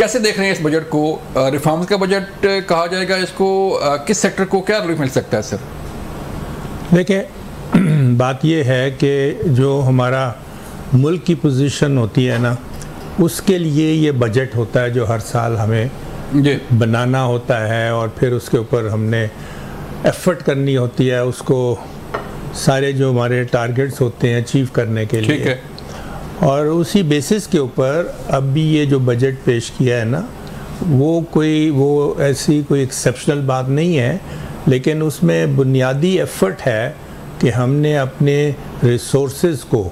کیسے دیکھ رہے ہیں اس بجٹ کو؟ ریفارمز کا بجٹ کہا جائے گا اس کو؟ کس سیکٹر کو کیا ریلیف مل سکتا ہے سر؟ دیکھیں بات یہ ہے کہ جو ہمارا ملک کی پوزیشن ہوتی ہے نا، اس کے لیے یہ بجٹ ہوتا ہے جو ہر سال ہمیں بنانا ہوتا ہے، اور پھر اس کے اوپر ہم نے ایفرٹ کرنی ہوتی ہے اس کو سارے جو ہمارے ٹارگٹس ہوتے ہیں اچیو کرنے کے لیے، اور اسی بیسس کے اوپر اب بھی یہ جو بجٹ پیش کیا ہے نا، وہ ایسی کوئی ایکسیپشنل بات نہیں ہے، لیکن اس میں بنیادی ایفرٹ ہے کہ ہم نے اپنے ریسورسز کو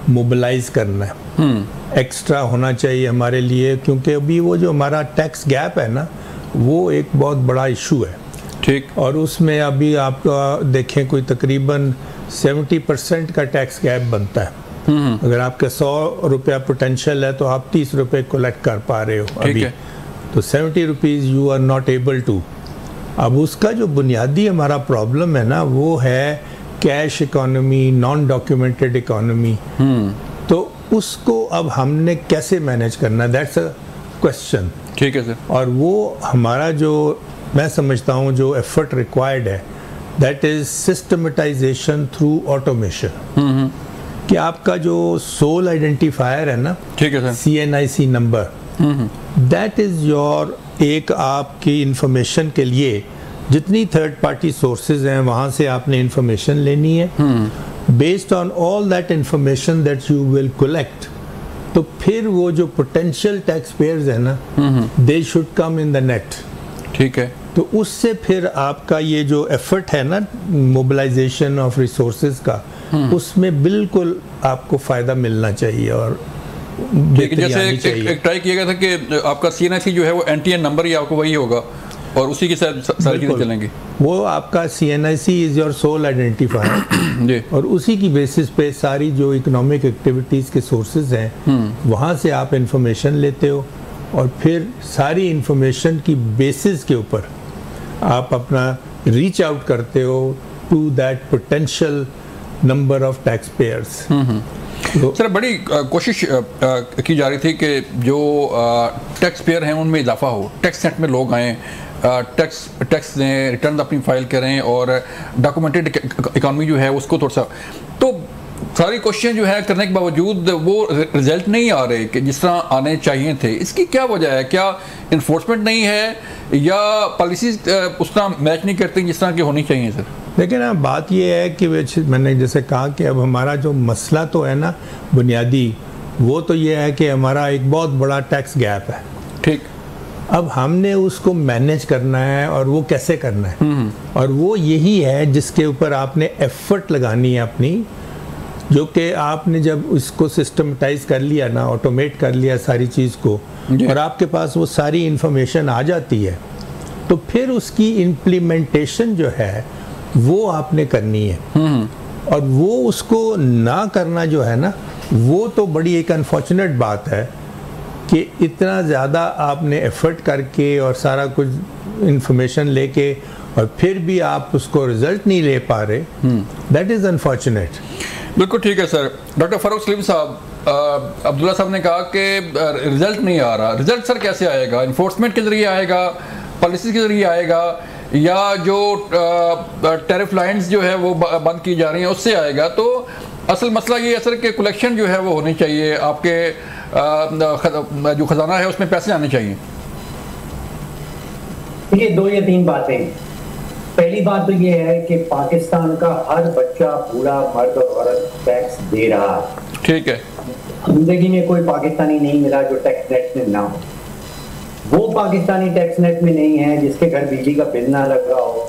موبلائز کرنا ہے، ایکسٹرا ہونا چاہیے ہمارے لیے، کیونکہ ابھی وہ جو ہمارا ٹیکس گیپ ہے نا، وہ ایک بہت بڑا ایشو ہے، ٹھیک، اور اس میں ابھی آپ کا دیکھیں کوئی تقریباً 70% کا ٹیکس گیپ بنتا ہے۔ اگر آپ کا 100 روپیہ پوٹینشیل ہے تو آپ 30 روپے کولیکٹ کر پا رہے ہو ابھی، تو 70 rupees you are not able to. اب اس کا جو بنیادی ہمارا پرابلم ہے نا، وہ ہے cash economy, naan documented economy, تو اس کو اب ہم نے کیسے مینیج کرنا ہے، دیٹس اے کوسچن، ٹھیک ہے سر۔ اور وہ ہمارا جو میں سمجھتا ہوں جو ایفرٹ ریکوائرڈ ہے، that is systematisation through automation, کہ آپ کا جو سول آئیڈینٹیفائر ہے نا، ٹھیک ہے سر، CNIC number, that is your, ایک آپ کی انفارمیشن کے لیے جتنی تھرڈ پارٹی سورسز ہیں وہاں سے آپ نے انفارمیشن لینی ہے، based on all that information that you will collect, تو پھر وہ جو پوٹینشیل ٹیکس پیئرز ہیں نا، they should come in the net, ٹھیک ہے، تو اس سے پھر آپ کا یہ جو ایفرٹ ہے نا موبلائزیشن آف ریسورسز کا، اس میں بالکل آپ کو فائدہ ملنا چاہیے، اور جیسے ایک ٹرائی کیا گیا تھا کہ آپ کا CNIC جو ہے وہ NTN نمبر ہی آپ کو وہی ہوگا، اور اسی کی ساری چیزیں چلیں گی، وہ آپ کا CNIC is your soul identifier, اور اسی کی بیسس پہ ساری جو اکنامک ایکٹیویٹیز کے سورسز ہیں وہاں سے آپ انفارمیشن لیتے ہو، اور پھر ساری انفارمیشن کی بیسس کے اوپر آپ اپنا ریچ آؤٹ کرتے ہو to that potential number of tax payers. Sir بڑی کوشش کی جا رہی تھی کہ جو ٹیکس پیئر ہیں ان میں اضافہ ہو، ٹیکس نیٹ میں لوگ آئیں، ٹیکس دیں، ریٹرن اپنی فائل کریں، اور ڈاکومنٹڈ اکانومی جو ہے اس کو تھوڑا سا، تو ساری کوششیں جو ہے کرنے کے باوجود وہ رزلٹ نہیں آ رہے کہ جس طرح آنے چاہیے تھے۔ اس کی کیا وجہ ہے؟ کیا انفورسمنٹ نہیں ہے، یا پالیسیز اس طرح میچ نہیں کرتی جس طرح کی ہونی چاہیے سر؟ لیکن بات یہ ہے کہ میں نے جیسے کہا کہ اب ہمارا جو مسئلہ تو ہے نا بنیادی، وہ تو یہ ہے کہ ہمارا ایک بہت بڑا ٹیکس گیپ ہے، ٹھیک، اب ہم نے اس کو مینیج کرنا ہے، اور وہ کیسے کرنا ہے، اور وہ یہی ہے جس کے اوپر آپ نے ایفرٹ لگانی ہے اپنی، جو کہ آپ نے جب اس کو سسٹمٹائز کر لیا نا، آٹومیٹ کر لیا ساری چیز کو، اور آپ کے پاس وہ ساری انفارمیشن آ جاتی ہے، تو پھر اس کی امپلیمنٹیشن جو ہے وہ آپ نے کرنی ہے، اور وہ اس کو نہ کرنا جو ہے نا، وہ تو بڑی ایک انفارچونیٹ بات ہے کہ اتنا زیادہ آپ نے ایفرٹ کر کے اور سارا کچھ انفارمیشن لے کے، اور پھر بھی آپ اس کو رزلٹ نہیں لے پا رہے، دیٹ از انفارچونیٹ۔ بالکل ٹھیک ہے سر۔ ڈاکٹر فاروق سلیم صاحب، عبداللہ صاحب نے کہا کہ رزلٹ نہیں آ رہا، رزلٹ سر کیسے آئے گا؟ انفورسمنٹ کے ذریعے آئے گا، پالیسیز کے ذریعے آئے گا، یا جو ٹیرف لائنز جو ہے وہ بند کی جا رہی ہیں اس سے آئے گا؟ تو اصل مسئلہ یہ ہے سر کہ کلیکشن جو ہے وہ ہونی چاہیے، آپ کے جو خزانہ ہے اس میں پیسے آنے چاہیے۔ یہ 2 یا 3 باتیں۔ پہلی بات تو یہ ہے کہ پاکستان کا ہر بچہ، بوڑھا، مرد اور عورت ٹیکس دے رہا ہے، ٹھیک ہے، زندگی میں کوئی پاکستانی نہیں ملا جو ٹیکس نیٹ میں نہ ہو۔ وہ پاکستانی ٹیکس نیٹ میں نہیں ہے جس کے گھر بجلی کا بل نہ لگ رہا ہو،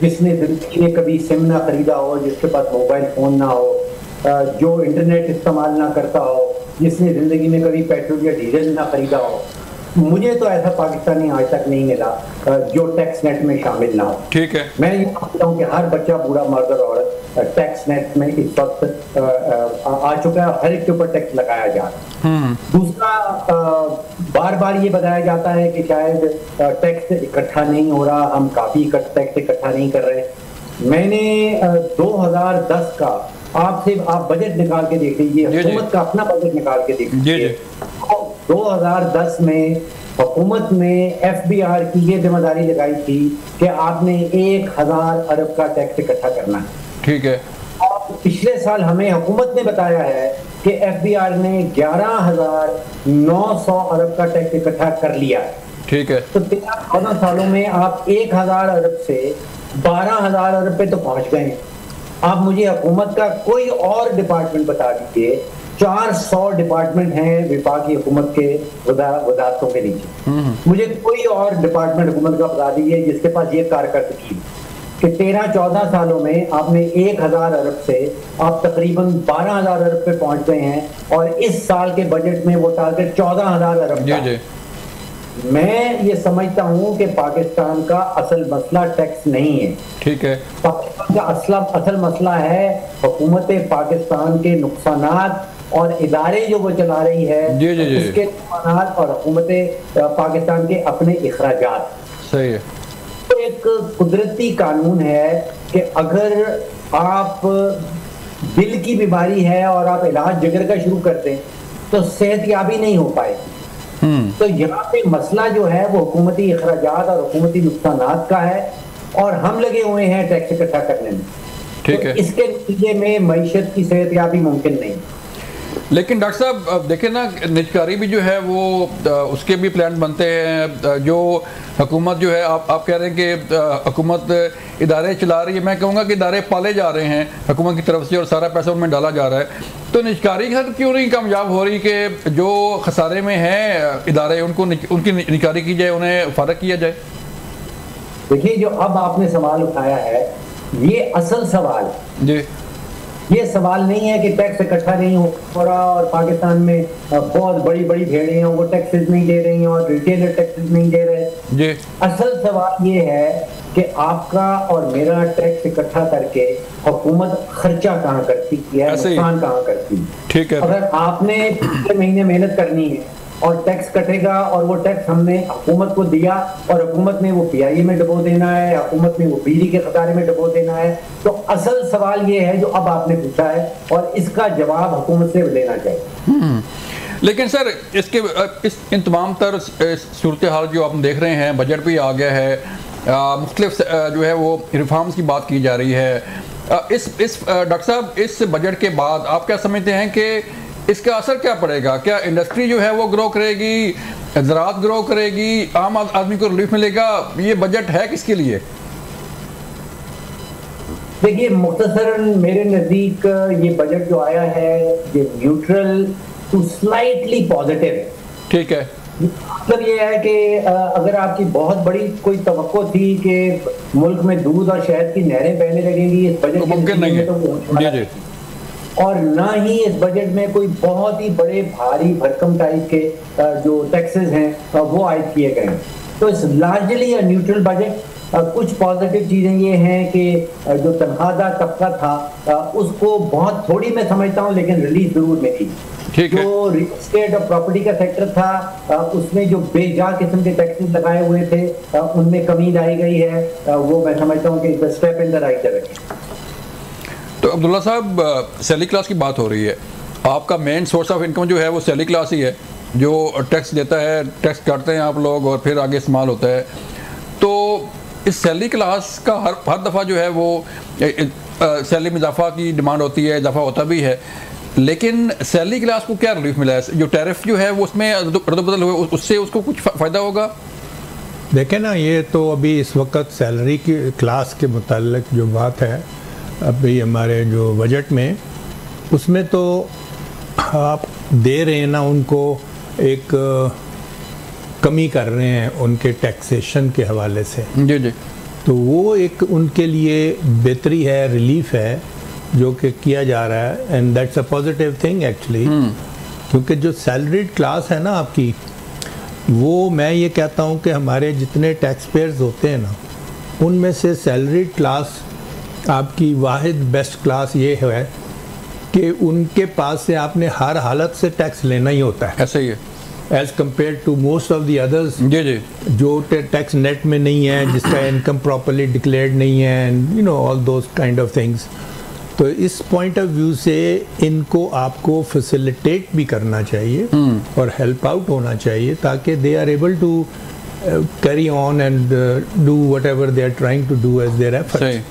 جس نے زندگی میں کبھی سم نہ خریدا ہو، جس کے پاس موبائل فون نہ ہو، جو انٹرنیٹ استعمال نہ کرتا ہو، جس نے زندگی میں کبھی پیٹرول یا ڈیزل نہ خریدا ہو۔ مجھے تو ایسا پاکستانی آج تک نہیں ملا جو ٹیکس نیٹ میں شامل نہ ہو، ٹھیک ہے۔ میں یہ سمجھتا ہوں کہ ہر بچہ، بوڑھا، مرد اور عورت ٹیکس نیٹ میں اس وقت آ چکا ہے، ہر ایک کے اوپر ٹیکس لگایا جا رہا ہے۔ دوسرا، بار بار یہ بتایا جاتا ہے کہ شاید ٹیکس اکٹھا نہیں ہو رہا، ہم کافی ٹیکس اکٹھا نہیں کر رہے۔ میں نے 2010 کا آپ بجٹ نکال کے دیکھ لیجیے، حکومت کا اپنا بجٹ نکال کے دیکھ لیجیے، 2010 میں حکومت نے ایف بی آر کی یہ ذمہ داری لگائی تھی کہ آپ نے 1000 ارب کا ٹیکس اکٹھا کرنا ہے. ٹھیک ہے. اور پچھلے سال ہمیں حکومت نے بتایا ہے کہ ایف بی آر نے 11,900 ارب کا ٹیکس اکٹھا کر لیا ہے. ٹھیک ہے. تو 13 سالوں میں آپ 1000 ارب سے 12,000 ارب پہ تو پہنچ گئے ہیں. آپ مجھے حکومت کا کوئی اور ڈپارٹمنٹ بتا دیجیے. 400 ڈپارٹمنٹ ہیں وفاقی حکومت کے وزارتوں کے نیچے. مجھے کوئی اور ڈپارٹمنٹ حکومت کا بتا دیجیے جس کے پاس یہ کارکردگی کہ 13-14 سالوں میں آپ نے 1000 ارب سے آپ تقریباً 12,000 ارب پہ پہنچ گئے ہیں, اور اس سال کے بجٹ میں وہ ٹارگٹ 14,000 ارب کا. میں یہ سمجھتا ہوں کہ پاکستان کا اصل مسئلہ ٹیکس نہیں ہے. ٹھیک ہے. پاکستان کا اصل مسئلہ ہے حکومت پاکستان کے نقصانات اور ادارے جو وہ چلا رہی ہے اس کے نقصانات اور حکومت پاکستان کے اپنے اخراجات. صحیح ہے. تو ایک قدرتی قانون ہے کہ اگر آپ دل کی بیماری ہے اور آپ علاج جگر کا شروع کرتے ہیں تو صحت یابی نہیں ہو پائے. تو یہاں پہ مسئلہ جو ہے وہ حکومتی اخراجات اور حکومتی نقصانات کا ہے, اور ہم لگے ہوئے ہیں ٹیکس اکٹھا کرنے میں. ٹھیک ہے. اس کے نتیجے میں معیشت کی صحت یابی ممکن نہیں. لیکن ڈاکٹر صاحب اب دیکھیں نا, نجکاری بھی جو ہے وہ اس کے بھی پلان بنتے ہیں. جو حکومت جو ہے آپ کہہ رہے ہیں کہ حکومت ادارے چلا رہی ہے, میں کہوں گا کہ ادارے پالے جا رہے ہیں حکومت کی طرف سے اور سارا پیسہ ان میں ڈالا جا رہا ہے. تو نجکاری کے ساتھ کیوں نہیں کامیاب ہو رہی کہ جو خسارے میں ہیں ادارے ان کی نجکاری کی جائے, انہیں فارغ کیا جائے؟ دیکھیے جو اب آپ نے سوال اٹھایا ہے یہ اصل سوال جی, یہ سوال نہیں ہے کہ ٹیکس اکٹھا نہیں ہو رہا اور پاکستان میں بہت بڑی بڑی بھیڑیں ہیں وہ ٹیکسز نہیں دے رہی ہیں اور ریٹیلر ٹیکسز نہیں دے رہے جی. اصل سوال یہ ہے کہ آپ کا اور میرا ٹیکس اکٹھا کر کے حکومت خرچہ کہاں کرتی ہے, نقصان کہاں کرتی ہے. ٹھیک ہے. اگر آپ نے پچھلے مہینے محنت کرنی ہے اور ٹیکس کٹے گا اور وہ ٹیکس ہم نے حکومت کو دیا اور حکومت نے وہ پی آئی میں ڈبو دینا ہے, حکومت نے وہ بجلی کے خسارے میں ڈبو دینا ہے. تو اصل سوال یہ ہے جو اب آپ نے پوچھا ہے اور اس کا جواب حکومت سے لینا چاہیے. لیکن سر اس ان تمام تر صورتحال جو آپ دیکھ رہے ہیں, بجٹ بھی آ گیا ہے, مختلف جو ہے وہ ریفارمز کی بات کی جا رہی ہے. ڈاکٹر صاحب اس بجٹ کے بعد آپ کیا سمجھتے ہیں کہ اس کا اثر کیا پڑے گا؟ کیا انڈسٹری جو ہے وہ گرو کرے گی, زراعت گرو کرے گی, عام آدمی کو ریلیف ملے گا؟ یہ بجٹ ہے کس کے لیے؟ دیکھیے مختصراً میرے نزدیک یہ بجٹ جو آیا ہے یہ نیوٹرل ٹو سلائٹلی پازیٹیو ہے. ٹھیک ہے. مطلب یہ ہے کہ اگر آپ کی بہت بڑی کوئی توقع تھی کہ ملک میں دودھ اور شہد کی نہریں بہنے لگیں گی اس بجٹ ممکن نہیں ہے, اور نہ ہی اس بجٹ میں کوئی بہت ہی بڑے بھاری بھرکم ٹائپ کے جو ٹیکسز ہیں وہ عائد کیے گئے ہیں. تو اس لارجلی نیوٹرل بجٹ. کچھ پازیٹیو چیزیں یہ ہیں کہ جو تنخواہ دار طبقہ تھا اس کو بہت تھوڑی میں سمجھتا ہوں لیکن ریلیف ضرور ملی. جو ریل اسٹیٹ اور پراپرٹی کا سیکٹر تھا اس میں جو بے جا قسم کے ٹیکسز لگائے ہوئے تھے ان میں کمی لائی گئی ہے, وہ میں سمجھتا ہوں کہ step in the right direction. تو عبداللہ صاحب سیلی کلاس کی بات ہو رہی ہے, آپ کا مین سورس آف انکم جو ہے وہ سیلی کلاس ہی ہے جو ٹیکس دیتا ہے, ٹیکس کاٹتے ہیں آپ لوگ اور پھر آگے استعمال ہوتا ہے. تو اس سیلی کلاس کا ہر دفعہ جو ہے وہ سیلی میں اضافہ کی ڈیمانڈ ہوتی ہے, اضافہ ہوتا بھی ہے, لیکن سیلی کلاس کو کیا ریلیف ملا ہے؟ جو ٹیرف جو ہے وہ اس میں رد و بدل ہوئے اس سے اس کو کچھ فائدہ ہوگا؟ دیکھیں نا, یہ تو ابھی اس وقت سیلری کی کلاس کے متعلق جو بات ہے ابھی ہمارے جو بجٹ میں اس میں تو آپ دے رہے ہیں نا ان کو ایک کمی کر رہے ہیں ان کے ٹیکسیشن کے حوالے سے. جی جی. تو وہ ایک ان کے لیے بہتری ہے, ریلیف ہے جو کہ کیا جا رہا ہے, and that's a positive thing actually. کیونکہ جو سیلریڈ کلاس ہے نا آپ کی, وہ میں یہ کہتا ہوں کہ ہمارے جتنے ٹیکس پیئرز ہوتے ہیں نا ان میں سے سیلریڈ کلاس آپ کی واحد بیسٹ کلاس یہ ہے کہ ان کے پاس سے آپ نے ہر حالت سے ٹیکس لینا ہی ہوتا ہے. ایسا ہی ہے as compare to most of the others جو ٹیکس نیٹ میں نہیں ہے, جس کا انکم پراپرلی ڈکلیئرڈ نہیں ہے, you know all those kind of things. تو اس پوائنٹ آف ویو سے ان کو آپ کو فیسیلیٹیٹ بھی کرنا چاہیے اور ہیلپ آؤٹ ہونا چاہیے تاکہ they are able to carry on and do whatever they are trying to do as their efforts.